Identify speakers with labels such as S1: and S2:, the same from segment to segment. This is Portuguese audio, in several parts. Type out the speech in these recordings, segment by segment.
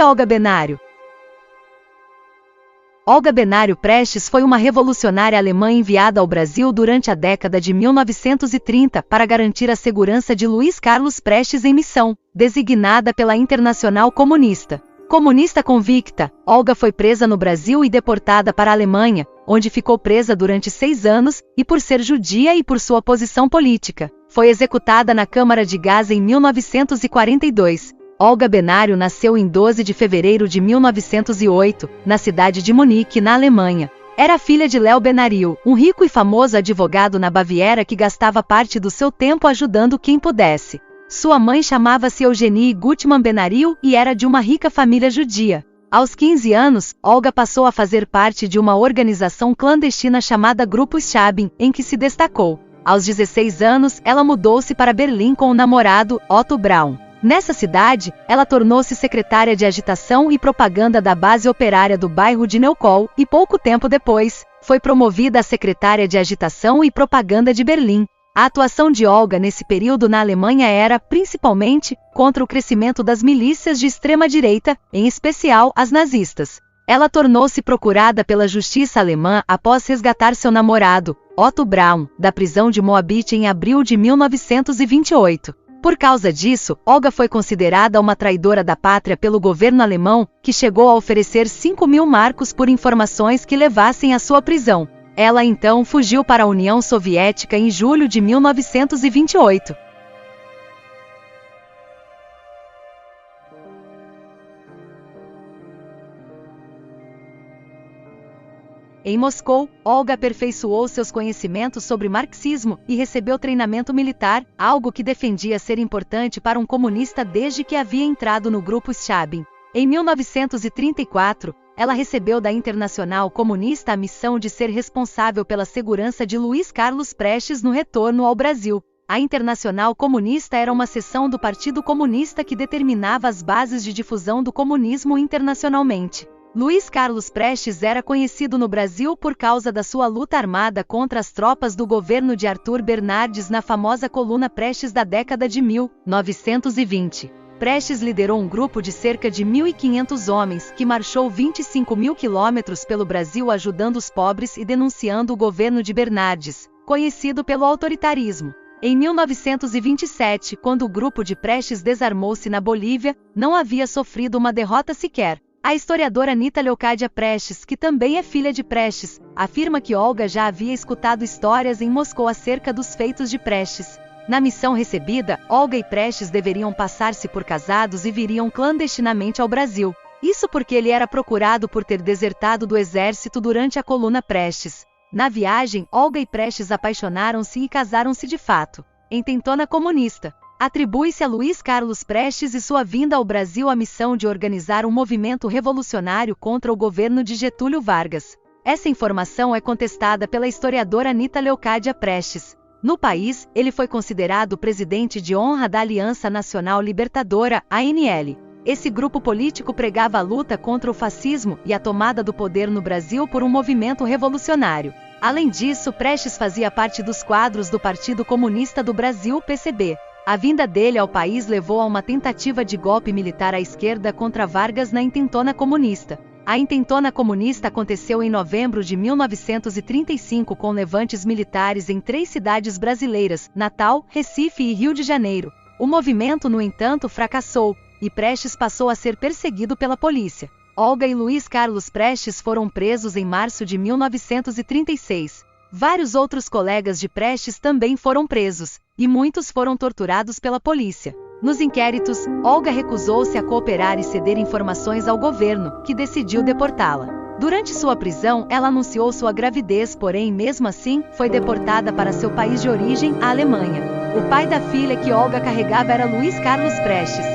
S1: foi Olga Benário? Olga Benário Prestes foi uma revolucionária alemã enviada ao Brasil durante a década de 1930 para garantir a segurança de Luiz Carlos Prestes em missão, designada pela Internacional Comunista. Comunista convicta, Olga foi presa no Brasil e deportada para a Alemanha, onde ficou presa durante 6 anos, e por ser judia e por sua posição política, foi executada na Câmara de Gás em 1942. Olga Benário nasceu em 12 de fevereiro de 1908, na cidade de Munique, na Alemanha. Era filha de Léo Benário, um rico e famoso advogado na Baviera que gastava parte do seu tempo ajudando quem pudesse. Sua mãe chamava-se Eugenie Gutmann Benário e era de uma rica família judia. Aos 15 anos, Olga passou a fazer parte de uma organização clandestina chamada Grupo Schabin, em que se destacou. Aos 16 anos, ela mudou-se para Berlim com o namorado, Otto Braun. Nessa cidade, ela tornou-se secretária de agitação e propaganda da base operária do bairro de Neukölln e pouco tempo depois, foi promovida a secretária de agitação e propaganda de Berlim. A atuação de Olga nesse período na Alemanha era, principalmente, contra o crescimento das milícias de extrema-direita, em especial as nazistas. Ela tornou-se procurada pela justiça alemã após resgatar seu namorado, Otto Braun, da prisão de Moabit em abril de 1928. Por causa disso, Olga foi considerada uma traidora da pátria pelo governo alemão, que chegou a oferecer 5.000 marcos por informações que levassem à sua prisão. Ela então fugiu para a União Soviética em julho de 1928. Em Moscou, Olga aperfeiçoou seus conhecimentos sobre marxismo e recebeu treinamento militar, algo que defendia ser importante para um comunista desde que havia entrado no Grupo Schabin. Em 1934, ela recebeu da Internacional Comunista a missão de ser responsável pela segurança de Luiz Carlos Prestes no retorno ao Brasil. A Internacional Comunista era uma seção do Partido Comunista que determinava as bases de difusão do comunismo internacionalmente. Luiz Carlos Prestes era conhecido no Brasil por causa da sua luta armada contra as tropas do governo de Arthur Bernardes na famosa Coluna Prestes da década de 1920. Prestes liderou um grupo de cerca de 1.500 homens que marchou 25.000 quilômetros pelo Brasil ajudando os pobres e denunciando o governo de Bernardes, conhecido pelo autoritarismo. Em 1927, quando o grupo de Prestes desarmou-se na Bolívia, não havia sofrido uma derrota sequer. A historiadora Anita Leocádia Prestes, que também é filha de Prestes, afirma que Olga já havia escutado histórias em Moscou acerca dos feitos de Prestes. Na missão recebida, Olga e Prestes deveriam passar-se por casados e viriam clandestinamente ao Brasil. Isso porque ele era procurado por ter desertado do exército durante a Coluna Prestes. Na viagem, Olga e Prestes apaixonaram-se e casaram-se de fato. Em Tentona Comunista, atribui-se a Luiz Carlos Prestes e sua vinda ao Brasil a missão de organizar um movimento revolucionário contra o governo de Getúlio Vargas. Essa informação é contestada pela historiadora Anita Leocádia Prestes. No país, ele foi considerado presidente de honra da Aliança Nacional Libertadora, ANL. Esse grupo político pregava a luta contra o fascismo e a tomada do poder no Brasil por um movimento revolucionário. Além disso, Prestes fazia parte dos quadros do Partido Comunista do Brasil, PCB. A vinda dele ao país levou a uma tentativa de golpe militar à esquerda contra Vargas na Intentona Comunista. A Intentona Comunista aconteceu em novembro de 1935 com levantes militares em 3 cidades brasileiras, Natal, Recife e Rio de Janeiro. O movimento, no entanto, fracassou, e Prestes passou a ser perseguido pela polícia. Olga e Luiz Carlos Prestes foram presos em março de 1936. Vários outros colegas de Prestes também foram presos, e muitos foram torturados pela polícia. Nos inquéritos, Olga recusou-se a cooperar e ceder informações ao governo, que decidiu deportá-la. Durante sua prisão, ela anunciou sua gravidez, porém, mesmo assim, foi deportada para seu país de origem, a Alemanha. O pai da filha que Olga carregava era Luiz Carlos Prestes.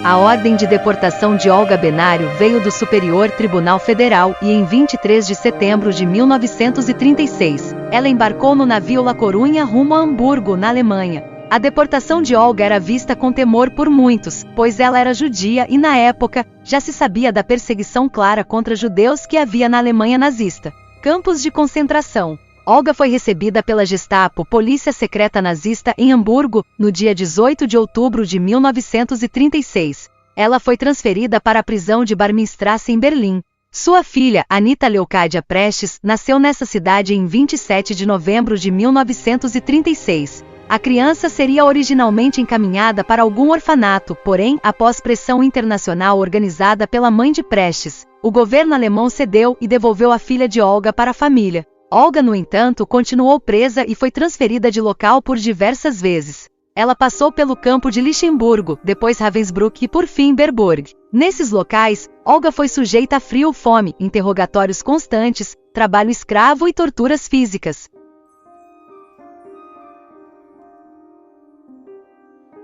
S1: A ordem de deportação de Olga Benário veio do Superior Tribunal Federal e em 23 de setembro de 1936, ela embarcou no navio La Corunha rumo a Hamburgo, na Alemanha. A deportação de Olga era vista com temor por muitos, pois ela era judia e na época, já se sabia da perseguição clara contra judeus que havia na Alemanha nazista. Campos de concentração. Olga foi recebida pela Gestapo, polícia secreta nazista, em Hamburgo, no dia 18 de outubro de 1936. Ela foi transferida para a prisão de Barmingstrasse em Berlim. Sua filha, Anita Leocádia Prestes, nasceu nessa cidade em 27 de novembro de 1936. A criança seria originalmente encaminhada para algum orfanato, porém, após pressão internacional organizada pela mãe de Prestes, o governo alemão cedeu e devolveu a filha de Olga para a família. Olga, no entanto, continuou presa e foi transferida de local por diversas vezes. Ela passou pelo campo de Lichtenburgo, depois Ravensbrück e por fim Berburg. Nesses locais, Olga foi sujeita a frio, fome, interrogatórios constantes, trabalho escravo e torturas físicas.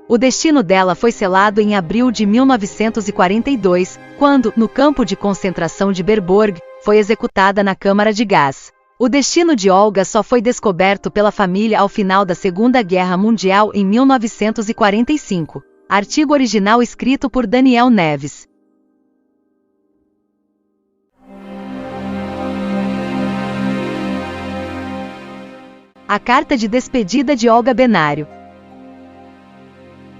S1: O destino dela foi selado em abril de 1942, quando, no campo de concentração de Berburg, foi executada na câmara de gás. O destino de Olga só foi descoberto pela família ao final da Segunda Guerra Mundial em 1945. Artigo original escrito por Daniel Neves. A carta de despedida de Olga Benário.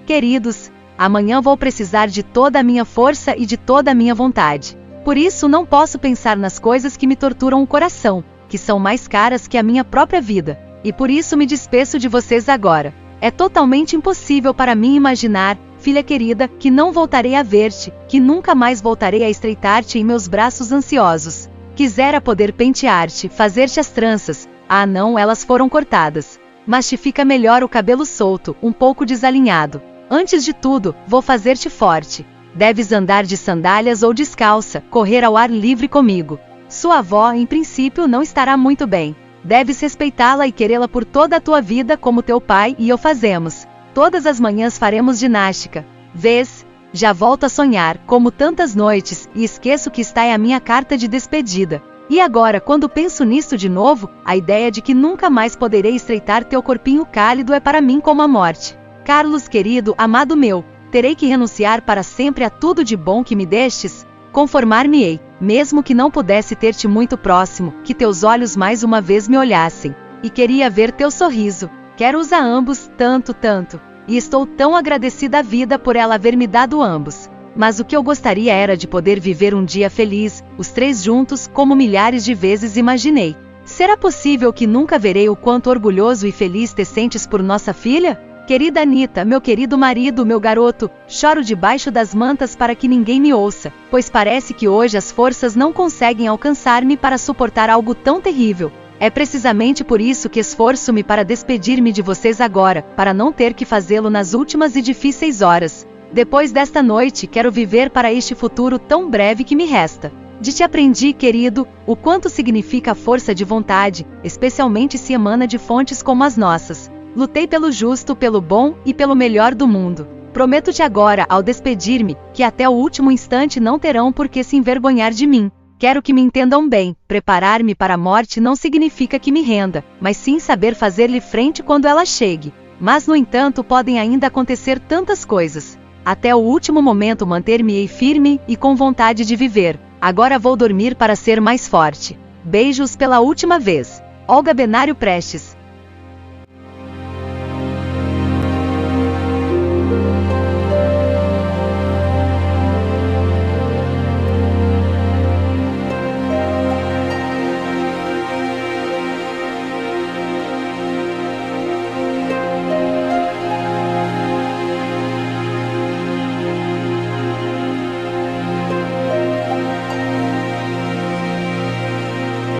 S1: Queridos, amanhã vou precisar de toda a minha força e de toda a minha vontade. Por isso não posso pensar nas coisas que me torturam o coração, que são mais caras que a minha própria vida, e por isso me despeço de vocês agora. É totalmente impossível para mim imaginar, filha querida, que não voltarei a ver-te, que nunca mais voltarei a estreitar-te em meus braços ansiosos. Quisera poder pentear-te, fazer-te as tranças. Ah não, elas foram cortadas. Mas te fica melhor o cabelo solto, um pouco desalinhado. Antes de tudo, vou fazer-te forte. Deves andar de sandálias ou descalça, correr ao ar livre comigo. Sua avó, em princípio, não estará muito bem. Deves respeitá-la e querê-la por toda a tua vida como teu pai e eu fazemos. Todas as manhãs faremos ginástica. Vês? Já volto a sonhar, como tantas noites, e esqueço que está aí a minha carta de despedida. E agora, quando penso nisso de novo, a ideia de que nunca mais poderei estreitar teu corpinho cálido é para mim como a morte. Carlos querido, amado meu, terei que renunciar para sempre a tudo de bom que me destes? Conformar-me-ei, mesmo que não pudesse ter-te muito próximo, que teus olhos mais uma vez me olhassem. E queria ver teu sorriso. Quero-os a ambos, tanto, tanto. E estou tão agradecida à vida por ela haver me dado ambos. Mas o que eu gostaria era de poder viver um dia feliz, os três juntos, como milhares de vezes imaginei. Será possível que nunca verei o quanto orgulhoso e feliz te sentes por nossa filha? Querida Anita, meu querido marido, meu garoto, choro debaixo das mantas para que ninguém me ouça, pois parece que hoje as forças não conseguem alcançar-me para suportar algo tão terrível. É precisamente por isso que esforço-me para despedir-me de vocês agora, para não ter que fazê-lo nas últimas e difíceis horas. Depois desta noite, quero viver para este futuro tão breve que me resta. De te aprendi, querido, o quanto significa a força de vontade, especialmente se emana de fontes como as nossas. Lutei pelo justo, pelo bom e pelo melhor do mundo. Prometo-te agora, ao despedir-me, que até o último instante não terão por que se envergonhar de mim. Quero que me entendam bem, preparar-me para a morte não significa que me renda, mas sim saber fazer-lhe frente quando ela chegue. Mas, no entanto, podem ainda acontecer tantas coisas. Até o último momento manter-me-ei firme e com vontade de viver. Agora vou dormir para ser mais forte. Beijos pela última vez. Olga Benário Prestes.